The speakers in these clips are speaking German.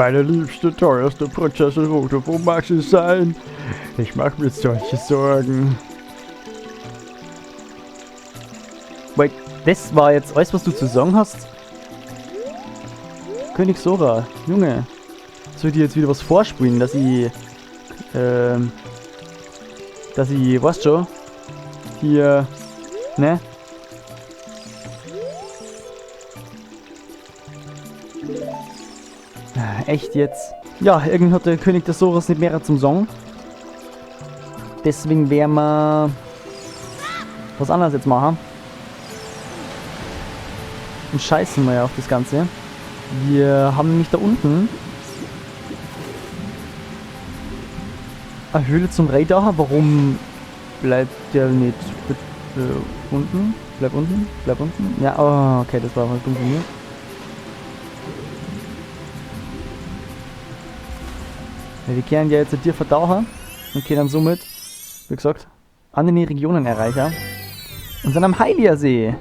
Meine liebste, teuerste Prinzessin Rute, wo mag sie sein? Ich mach mir solche Sorgen. Wait, das war jetzt alles, was du zu sagen hast? König Sora, Junge. Soll ich dir jetzt wieder was vorspielen, dass ich, weißt schon, hier, ne? Echt jetzt? Ja, irgendwie hat der König des Soras nicht mehr zum Song. Deswegen werden wir was anderes jetzt machen. Und scheißen wir ja auf das Ganze. Wir haben nämlich da unten eine Höhle zum Raydacher. Warum bleibt der nicht unten? Bleib unten? Bleib unten? Ja, oh, okay, das war mal dumm von mir. Ja, wir kehren ja jetzt dir verdauern und gehen dann somit, wie gesagt, an den Regionen erreichen. Und dann am Hylia-See.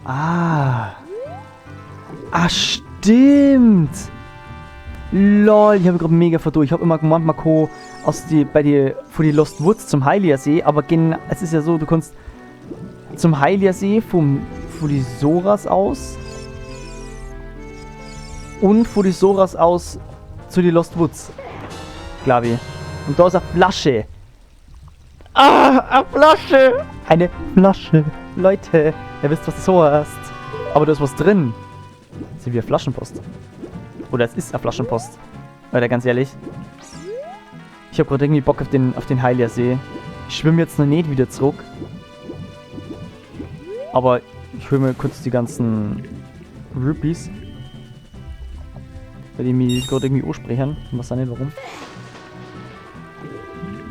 Ah, stimmt. Lol, ich habe gerade mega verdurrt. Ich habe immer gemeint, man kann von die Lost Woods zum Hylia-See, aber es ist ja so, du kannst zum Hylia-See von die Soras aus und von die Soras aus zu die Lost Woods, glaube ich. Und da ist eine Flasche. Ah, eine Flasche. Eine Flasche. Leute, ihr wisst, was das so heißt. Aber da ist was drin. Das ist wie eine Flaschenpost. Oder es ist eine Flaschenpost. Oder ganz ehrlich. Ich habe gerade irgendwie Bock auf den Hylia-See. Ich schwimme jetzt noch nicht wieder zurück. Aber ich hole mir kurz die ganzen Rupees. Weil die mich gerade irgendwie ansprechen. Ich weiß auch nicht warum.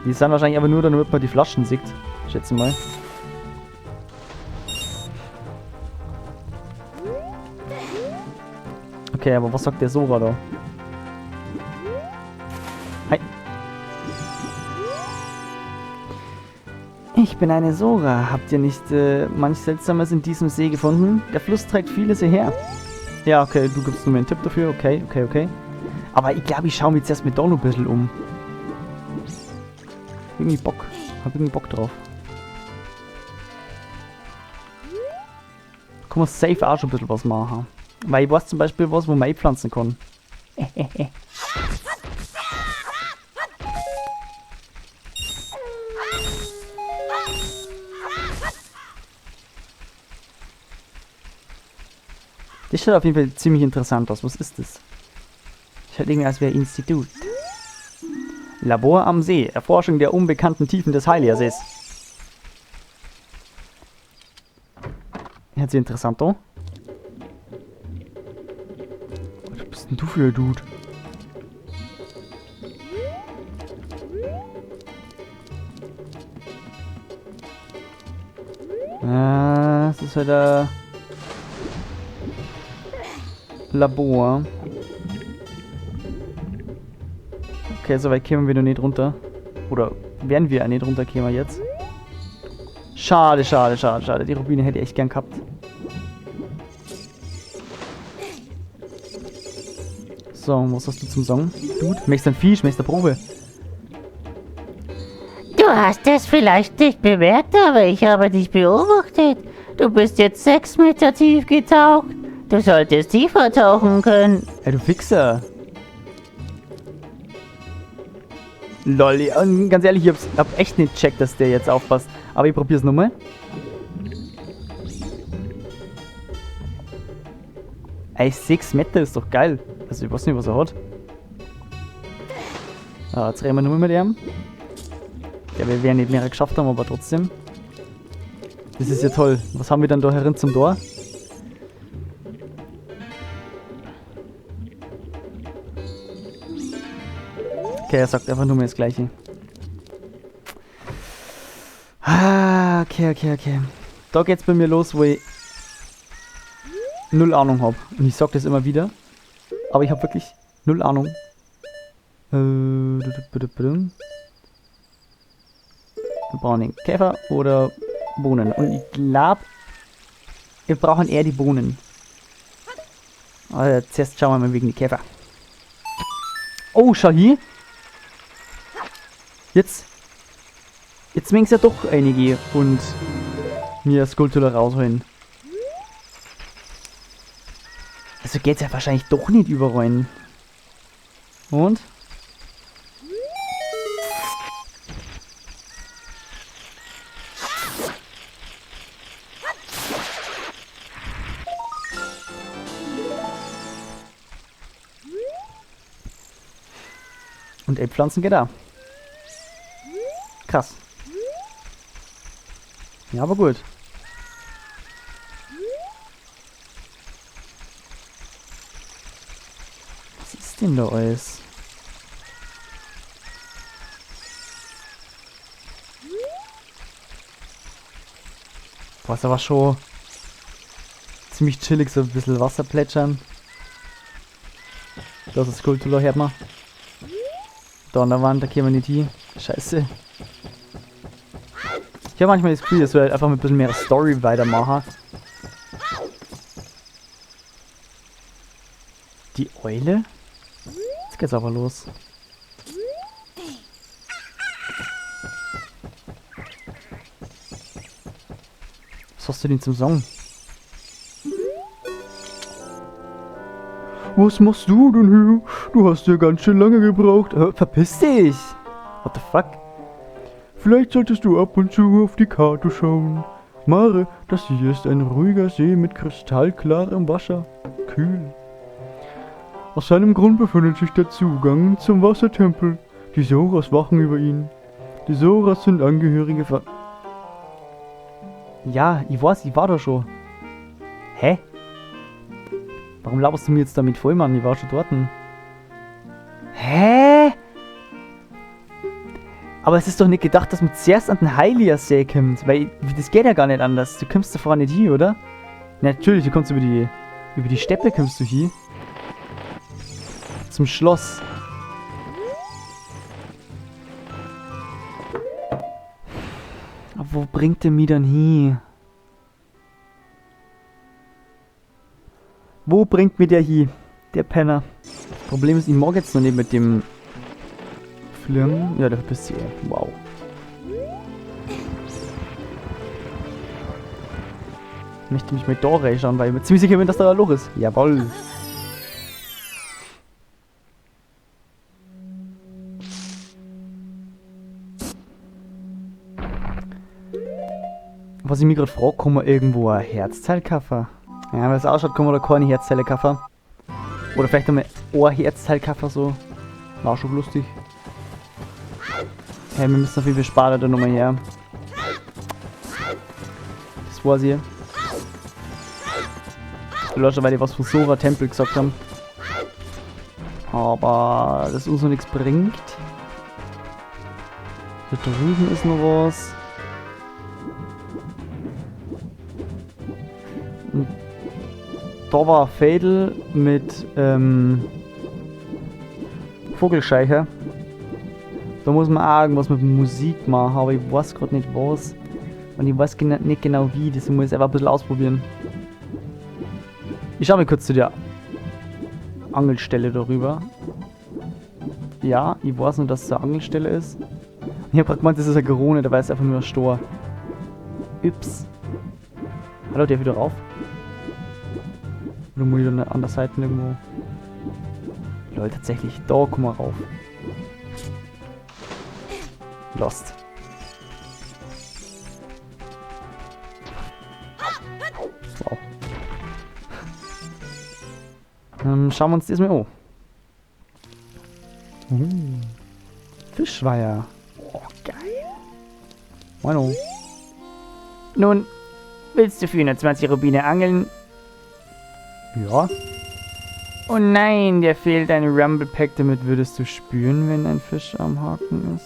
Die sind wahrscheinlich aber nur, damit man die Flaschen sieht. Schätze mal. Okay, aber was sagt der Sora da? Hi. Ich bin eine Sora. Habt ihr nicht manch Seltsames in diesem See gefunden? Der Fluss trägt vieles hierher. Ja, okay, du gibst mir einen Tipp dafür. Okay. Aber ich glaube, ich schaue mich jetzt erst mit da noch ein bisschen um. Irgendwie Bock. Hab irgendwie Bock drauf. Kann man safe auch schon ein bisschen was machen. Weil ich weiß zum Beispiel was, wo man pflanzen kann. Das schaut auf jeden Fall ziemlich interessant aus. Was ist das? Schaut irgendwie als wäre Institut. Labor am See. Erforschung der unbekannten Tiefen des Hylia-Sees. Hört sich interessant an. Was bist denn du für ein Dude? Das ist halt ein Labor. Okay, so weit kämen wir noch nicht runter. Oder werden wir auch nicht runterkommen jetzt? Schade. Die Rubine hätte ich echt gern gehabt. So, was hast du zum Sagen? Dude, möchtest du ein Fisch? Möchtest du eine Probe? Du hast es vielleicht nicht bemerkt, aber ich habe dich beobachtet. Du bist jetzt 6 Meter tief getaucht. Du solltest tiefer tauchen können. Ey, du Fixer. Lol, und ganz ehrlich, ich hab echt nicht gecheckt, dass der jetzt aufpasst. Aber ich probier's nochmal. Ey, 6 Meter ist doch geil. Also ich weiß nicht, was er hat. Jetzt reden wir nochmal mit ihm. Ja, wir werden nicht mehr geschafft haben, aber trotzdem. Das ist ja toll. Was haben wir dann da herin zum Tor? Okay, er sagt einfach nur mehr das Gleiche. Okay. Da geht's bei mir los, wo ich null Ahnung habe. Und ich sag das immer wieder. Aber ich habe wirklich null Ahnung. Wir brauchen den Käfer oder Bohnen. Und ich glaube, Wir brauchen eher die Bohnen. Also, zuerst schauen wir mal wegen die Käfer. Oh, schau hier. Jetzt mögen ja doch einige und mir das Goldtuller rausholen. Also geht's ja wahrscheinlich doch nicht überall. Und? Und Elbpflanzen geht da. Krass. Ja, aber gut. Was ist denn da alles? Boah, ist aber schon ziemlich chillig, so ein bisschen Wasser plätschern. Das ist Kultur, hört man. Da an der Wand, da können wir nicht hin. Scheiße. Ich habe manchmal das Gefühl, dass wir halt einfach mit ein bisschen mehr Story weitermachen. Die Eule? Jetzt geht's aber los. Was hast du denn zum Song? Was machst du denn hier? Du hast ja ganz schön lange gebraucht. Verpiss dich! What the fuck? Vielleicht solltest du ab und zu auf die Karte schauen. Mare, das hier ist ein ruhiger See mit kristallklarem Wasser. Kühl. Aus seinem Grund befindet sich der Zugang zum Wassertempel. Die Soras wachen über ihn. Die Soras sind Angehörige von... Ja, ich weiß, ich war da schon. Hä? Warum laberst du mir jetzt damit voll, Mann? Ich war schon dort. Hä? Aber es ist doch nicht gedacht, dass man zuerst an den Hylia-See kommt. Weil das geht ja gar nicht anders. Du kommst da vorne nicht hier, oder? Na, natürlich, du kommst über die Steppe kommst du hier. Zum Schloss. Aber wo bringt der mich dann hin? Wo bringt mir der hier? Der Penner. Problem ist, ich mag jetzt noch nicht mit dem Flirren. Ja, da bist du. Wow. Ich möchte mich mal da reinschauen, weil ich mir ziemlich sicher bin, dass da ein Loch ist. Jawohl. Was ich mich gerade frage, kann man irgendwo ein Herzteil kaufen? Ja, weil es ausschaut, kann man da keine Herzteile kaufen. Oder vielleicht einmal ein Herzteil kaufen, so. War schon lustig. Hey, wir müssen auf jeden Fall sparen da nochmal her. Das war's hier. Leute, weil die was von Sora Tempel gesagt haben. Aber das uns noch nichts bringt. Da drüben ist noch was. Und da war ein Fädel mit Vogelscheicher. Da muss man auch irgendwas mit Musik machen, aber ich weiß gerade nicht was. Und ich weiß nicht genau wie, das muss ich einfach ein bisschen ausprobieren. Ich schau mal kurz zu der Angelstelle darüber. Ja, ich weiß nur, dass es eine Angelstelle ist. Ich hab grad gemeint, das ist eine Corona, da war es einfach nur ein Stor. Ups. Hallo, der wieder rauf? Oder muss ich dann an der Seite irgendwo? Leute, tatsächlich, da kommen wir rauf. Lost. Wow. Schauen wir uns das mal an. Fischweiher. Oh, geil. Moin. Nun, willst du für 120 Rubine angeln? Ja. Oh nein, dir fehlt ein Rumble Pack, damit würdest du spüren, wenn ein Fisch am Haken ist.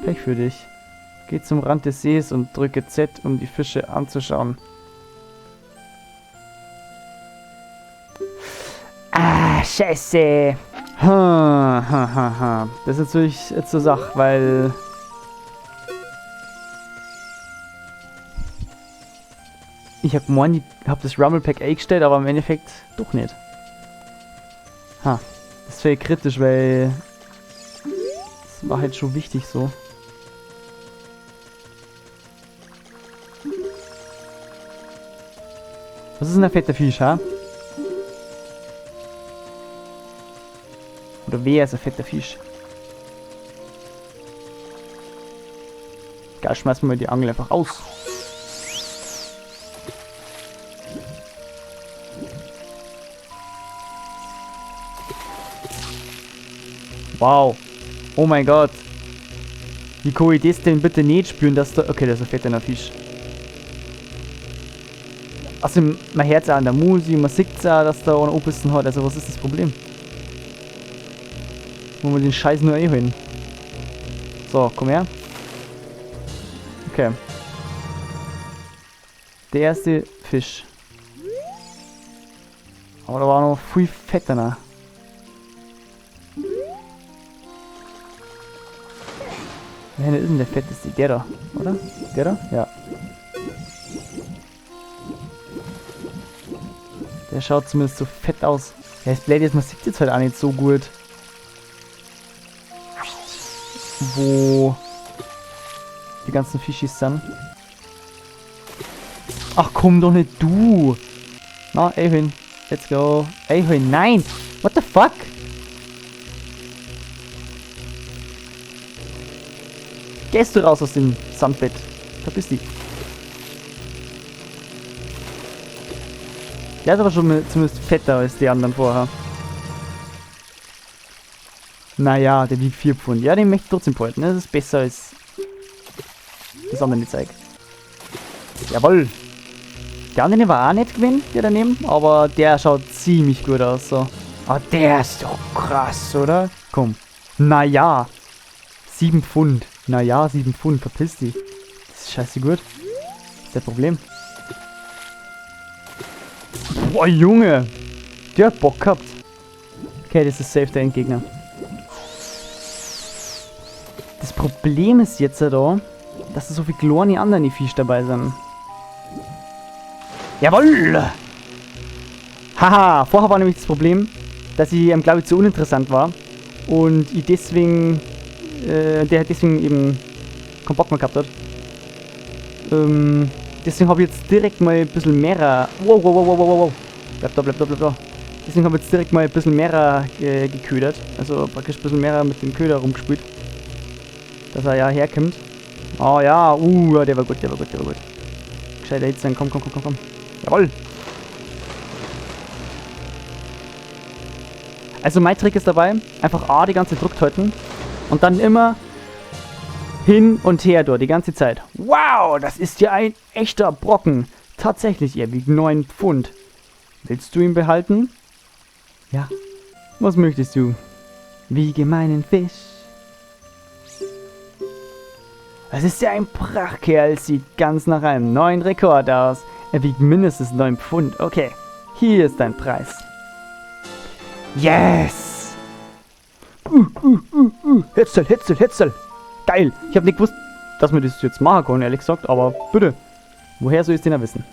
Pech für dich. Geh zum Rand des Sees und drücke Z, um die Fische anzuschauen. Ah, scheiße. Das ist natürlich jetzt so Sache, weil... Ich hab gemeint, ich hab das Rumble Pack eingestellt, aber im Endeffekt doch nicht. Ha. Das wäre kritisch, weil... Das war halt schon wichtig so. Was ist denn ein fetter Fisch, ha? Oder wer ist ein fetter Fisch? Geil, schmeißen wir mal die Angel einfach aus. Wow. Oh mein Gott. Wie kann ich das denn bitte nicht spüren, dass da... Okay, das ist ein fetter Fisch. Also, man hört es auch an der Musik, man sieht es auch, dass da einen Obersten hat. Also, was ist das Problem? Wollen wir den Scheiß nur einholen? So, komm her. Okay. Der erste Fisch. Aber da war noch viel fetter noch. Wer ist denn der fetteste? Der da, oder? Der da? Ja. Der schaut zumindest so fett aus. Ja, das Blade jetzt, man sieht jetzt halt auch nicht so gut. Wo die ganzen Fischis sind. Ach komm doch nicht du! Na, Eichhörn. Let's go. Eichhörn, nein! What the fuck? Gehst du raus aus dem Sandbett? Verpiss dich. Der ist aber schon zumindest fetter als die anderen vorher. Naja, der wiegt 4 Pfund. Ja, den möchte ich trotzdem behalten. Das ist besser als das andere Zeug. Jawohl. Der andere war auch nicht gewesen, der daneben. Aber der schaut ziemlich gut aus. So. Aber der ist doch krass, oder? Komm. Naja. 7 Pfund. Naja, 7 Pfund. Verpiss dich. Das ist scheiße gut. Das ist das Problem. Boah, Junge. Der hat Bock gehabt. Okay, das ist safe der Endgegner. Das Problem ist jetzt da, dass da so viele kleine andere Fisch dabei sind. Jawoll! Haha, vorher war nämlich das Problem, dass ich, glaube ich, zu uninteressant war. Und ich deswegen, der deswegen eben keinen Bock mehr gehabt hat. Deswegen habe ich jetzt direkt mal ein bisschen mehr... Wow. Bleib da. Deswegen habe ich jetzt direkt mal ein bisschen mehr geködert. Also praktisch ein bisschen mehr mit dem Köder rumgespielt. Dass er ja herkommt. Oh ja, der war gut. Gescheiter Hits sein, komm. Jawoll! Also mein Trick ist dabei, einfach A die ganze Zeit gedrückt halten und dann immer hin und her durch, die ganze Zeit. Wow, das ist ja ein echter Brocken. Tatsächlich, er wiegt 9 Pfund. Willst du ihn behalten? Ja. Was möchtest du? Wiege meinen Fisch. Das ist ja ein Prachtkerl, sieht ganz nach einem neuen Rekord aus. Er wiegt mindestens 9 Pfund. Okay, hier ist dein Preis. Yes! Hetzel. Geil. Ich habe nicht gewusst, dass wir das jetzt machen können, ehrlich gesagt. Aber bitte, woher soll ich es denn wissen?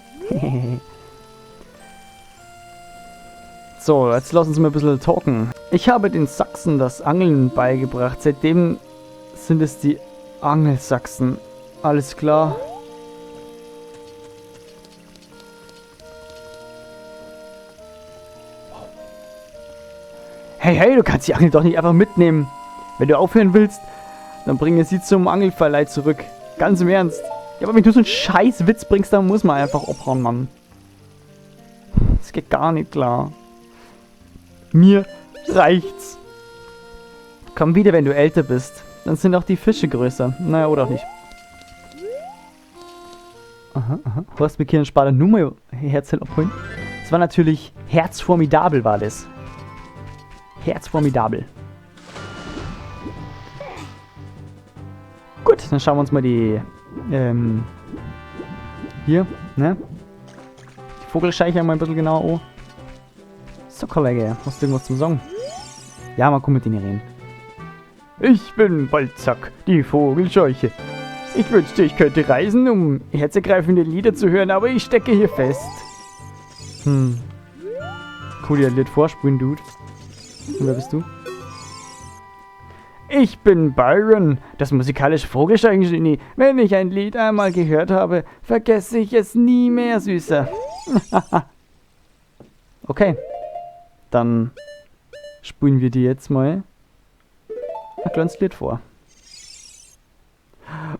So, jetzt lassen Sie mal ein bisschen talken. Ich habe den Sachsen das Angeln beigebracht. Seitdem sind es die Angelsachsen. Alles klar. Hey, du kannst die Angel doch nicht einfach mitnehmen. Wenn du aufhören willst, dann bringe sie zum Angelverleih zurück. Ganz im Ernst. Ja, aber wenn du so einen scheiß Witz bringst, dann muss man einfach abhauen, Mann. Das geht gar nicht klar. Mir reicht's. Komm wieder, wenn du älter bist. Dann sind auch die Fische größer. Naja, oder auch nicht. Aha. Horst Bekehren Spader nur mal Herzchen abholen. Das war natürlich Herzformidabel, war das. Herzformidabel. Gut, dann schauen wir uns mal die hier, ne? Die Vogelscheiche mal ein bisschen genauer an. So, Kollege, hast du irgendwas zum Sagen? Ja, mal komm mit denen reden. Ich bin Balzac, die Vogelscheuche. Ich wünschte, ich könnte reisen, um herzergreifende Lieder zu hören, aber ich stecke hier fest. Cool, ihr Lied vorspulen, Dude. Und wer bist du? Ich bin Byron, das musikalische Vogelsteigengenie. Wenn ich ein Lied einmal gehört habe, vergesse ich es nie mehr, Süßer. Okay, dann spulen wir dir jetzt mal ein kleines Lied vor.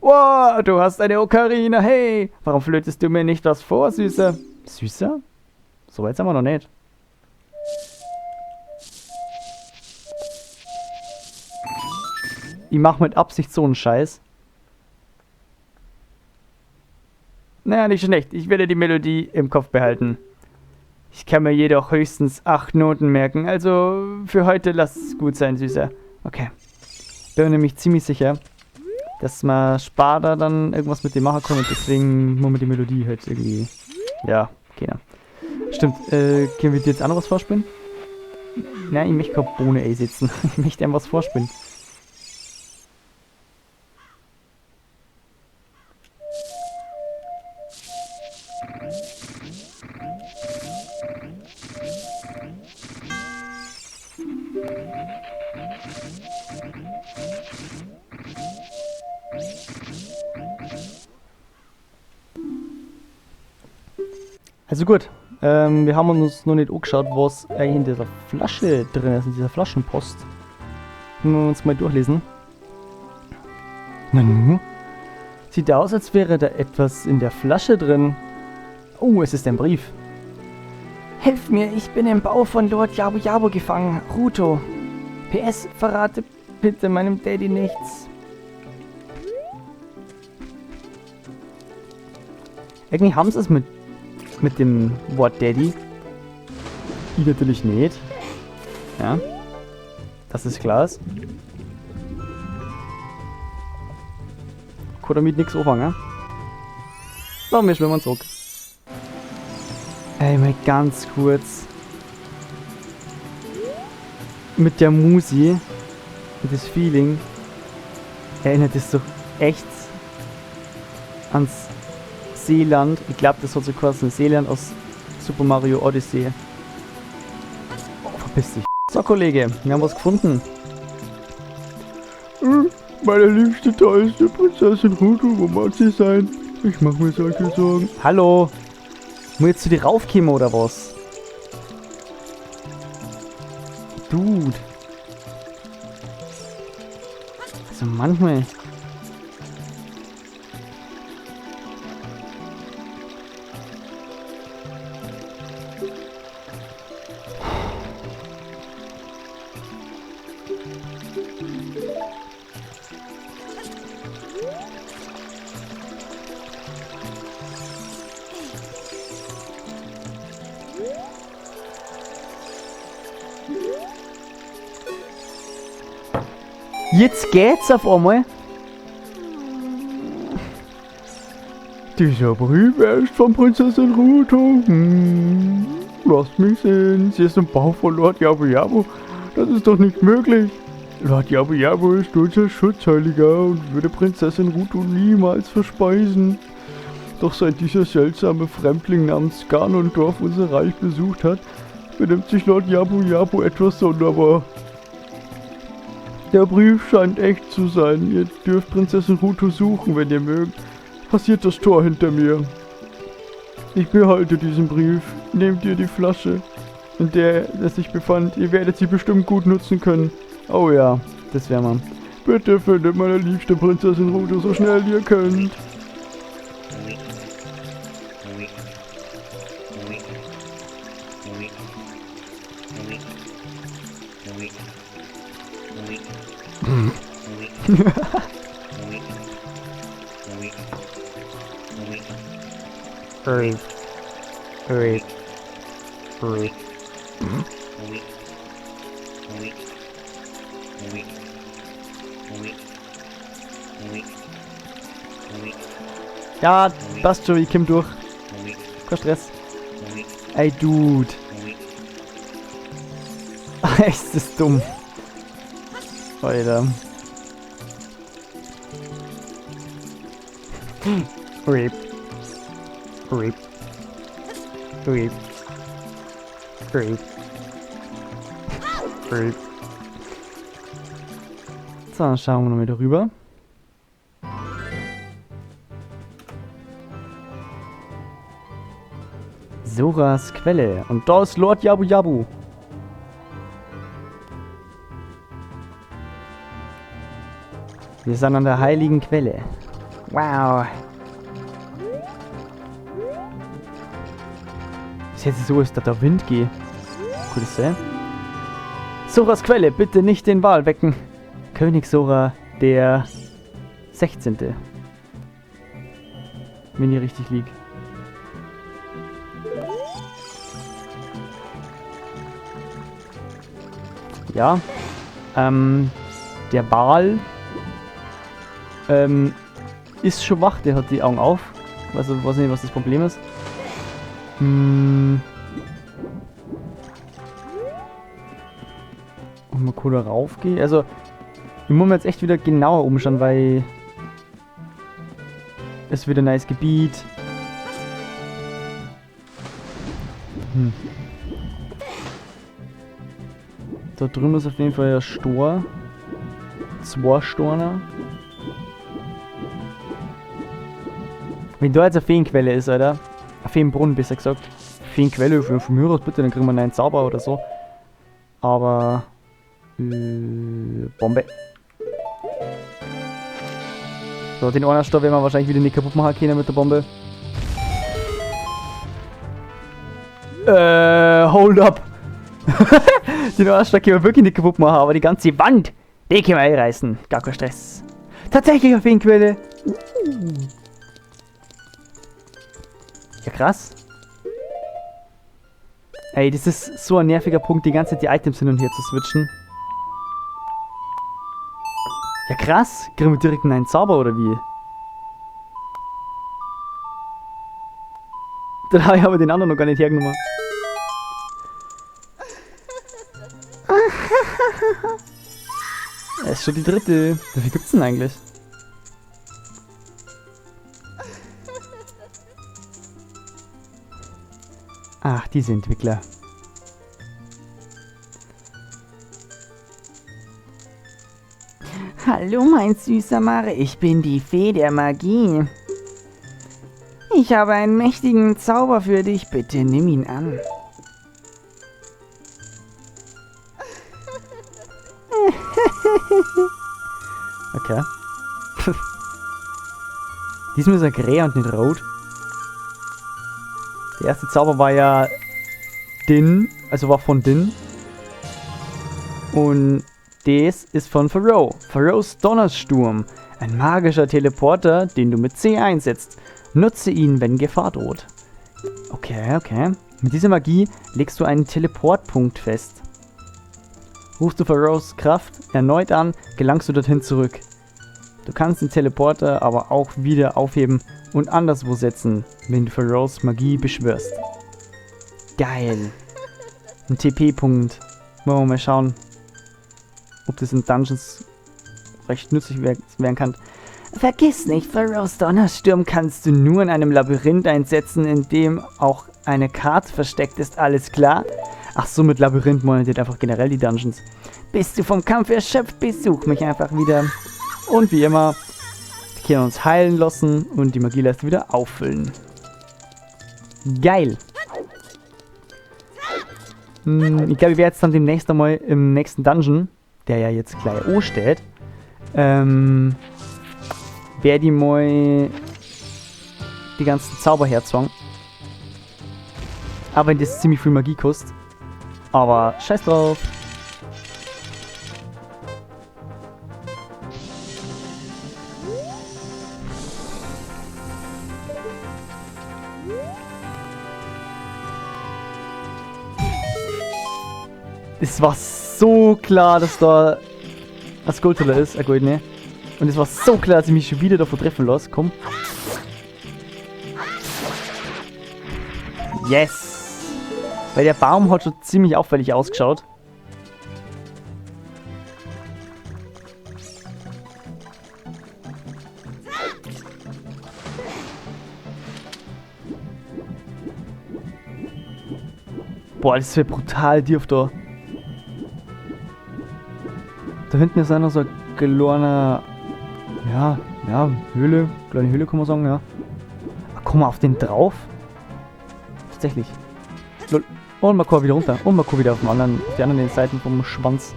Wow, du hast eine Ocarina, hey! Warum flötest du mir nicht was vor, Süßer? Süßer? So weit sind wir noch nicht. Ich mach mit Absicht so einen Scheiß. Naja, nicht schlecht. Ich werde die Melodie im Kopf behalten. Ich kann mir jedoch höchstens 8 Noten merken. Also für heute lass es gut sein, Süßer. Okay. Bin mir nämlich ziemlich sicher, dass man später dann irgendwas mit dem machen kann. Und deswegen muss man die Melodie halt irgendwie... Ja, okay. Stimmt. Können wir dir jetzt auch noch was vorspielen? Nein, ich möchte keine Bohne einsetzen. Ich möchte einem was vorspielen. Also gut, wir haben uns noch nicht angeschaut, was eigentlich in dieser Flasche drin ist, in dieser Flaschenpost. Können wir uns mal durchlesen. Nanu? Sieht aus, als wäre da etwas in der Flasche drin. Oh, es ist ein Brief. Helft mir, ich bin im Bau von Lord Jabu Jabu gefangen. Ruto. PS, verrate bitte meinem Daddy nichts. Irgendwie haben sie es mit dem Wort Daddy. Ich natürlich nicht. Ja. Das ist klar. Kann damit nichts anfangen. So, wir schwimmen zurück. Ey, mal ganz kurz. Mit der Musi und das Feeling erinnert es doch echt ans Seeland. Ich glaube, das hat so geheißen, Seeland aus Super Mario Odyssey. Oh, verpiss dich. So, Kollege, wir haben was gefunden. Meine liebste, tollste Prinzessin Ruto, wo mag sie sein? Ich mach mir solche Sorgen. Hallo? Muss jetzt zu dir raufkommen oder was? Dude. Also manchmal... Jetzt geht's auf einmal. Dieser Brief ist von Prinzessin Ruto. Lasst mich sehen. Sie ist im Bau von Lord Jabu Jabu. Das ist doch nicht möglich. Lord Jabu Jabu ist unser Schutzheiliger und würde Prinzessin Ruto niemals verspeisen. Doch seit dieser seltsame Fremdling namens Ganondorf unser Reich besucht hat, benimmt sich Lord Jabu Jabu etwas sonderbar. Der Brief scheint echt zu sein. Ihr dürft Prinzessin Ruto suchen, wenn ihr mögt. Passiert das Tor hinter mir. Ich behalte diesen Brief. Nehmt ihr die Flasche, in der es sich befand. Ihr werdet sie bestimmt gut nutzen können. Oh ja, das wäre man. Bitte findet meine liebste Prinzessin Ruto so schnell ihr könnt. Ja, passt schon, ich komm durch. Kein Stress. Ey, Dude. Ist das dumm. Alter. Rip. Rip. Rip. Rip. Rip. So, dann schauen wir noch wieder rüber. Soras Quelle. Und da ist Lord Jabu Jabu. Wir sind an der heiligen Quelle. Wow. Ist jetzt so, dass der Wind geht. Cool ist das. Soras Quelle, bitte nicht den Wal wecken. König Sora, der 16. Wenn ich richtig liege. Ja. Der Wal ist schon wach, der hat die Augen auf. Also weiß nicht, was das Problem ist. Und mal cool da raufgehen. Also, ich muss mir jetzt echt wieder genauer umschauen, weil es wieder ein neues Gebiet. Da drüben ist auf jeden Fall ein Stor. 2 Storner. Wenn da jetzt eine Feenquelle ist, Alter. Ein Feenbrunnen, besser gesagt. Feenquelle von mir aus, bitte, dann kriegen wir einen neuen Zauber oder so. Aber... Bombe. So, den einen Stor werden wir wahrscheinlich wieder nicht kaputt machen können mit der Bombe. Hold up. Den einen Stor können wir wirklich nicht kaputt machen, aber die ganze Wand, die können wir einreißen. Gar kein Stress. Tatsächlich eine Feenquelle. Ja, krass. Ey, das ist so ein nerviger Punkt, die ganze Zeit die Items hin und her zu switchen. Ja, krass. Kriegen wir direkt einen Zauber, oder wie? Dann habe ich aber den anderen noch gar nicht hergenommen. Das ist schon die 3. Wie viel gibt's denn eigentlich? Ach, diese Entwickler. Hallo, mein süßer Mare, ich bin die Fee der Magie. Ich habe einen mächtigen Zauber für dich, bitte nimm ihn an. Okay. Diesmal ist er grä und nicht rot. Der erste Zauber war ja Din, also war von Din. Und das ist von Pharaoh. Pharaohs Donnersturm. Ein magischer Teleporter, den du mit C einsetzt. Nutze ihn, wenn Gefahr droht. Okay, okay. Mit dieser Magie legst du einen Teleportpunkt fest. Rufst du Pharaohs Kraft erneut an, gelangst du dorthin zurück. Du kannst den Teleporter aber auch wieder aufheben und anderswo setzen, wenn du Pharaohs Magie beschwörst. Geil. Ein TP-Punkt. Wollen wir mal schauen, ob das in Dungeons recht nützlich werden kann. Vergiss nicht, Pharaohs Donnersturm kannst du nur in einem Labyrinth einsetzen, in dem auch eine Karte versteckt ist, alles klar? Ach so, mit Labyrinth monetiert einfach generell die Dungeons. Bist du vom Kampf erschöpft, besuch mich einfach wieder. Und wie immer, wir können uns heilen lassen und die Magieleiste wieder auffüllen. Geil! Ich glaube, ich werde jetzt dann demnächst einmal im nächsten Dungeon, der ja jetzt gleich steht, werde ich mal die ganzen Zauber herzwang. Aber wenn das ziemlich viel Magie kostet. Aber scheiß drauf. Es war so klar, dass da ein Skulltula ist, ein Goldene. Und es war so klar, dass ich mich schon wieder davon treffen lasse. Komm. Yes! Weil der Baum hat schon ziemlich auffällig ausgeschaut. Boah, das wäre brutal tief da. Da hinten ist einer so ein kleiner... Ja, Höhle. Kleine Höhle kann man sagen, ja. Komm mal auf den drauf. Tatsächlich. Lol. Und mal wieder runter. Und mal wieder auf die anderen Seiten vom Schwanz.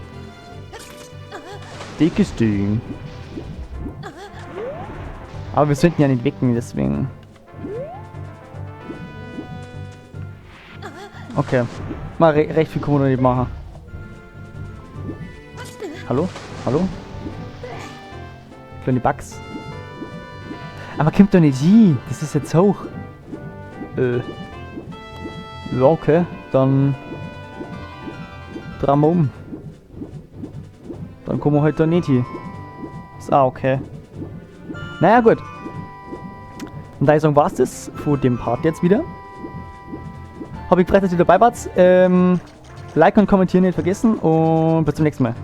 Dickes Ding. Aber wir sollten ja nicht wecken, deswegen. Okay. Mal recht viel kann man noch nicht machen. Hallo? Hallo? Kleine Bugs. Aber kommt doch nicht hin. Das ist jetzt hoch. Ja, okay. Dann drehen wir um. Dann kommen wir halt da nicht hin. Ist auch okay. Naja, gut. Und da ich sagen, war's das von dem Part jetzt wieder. Hab ich gefreut, dass ihr dabei wart. Like und kommentieren nicht vergessen und bis zum nächsten Mal.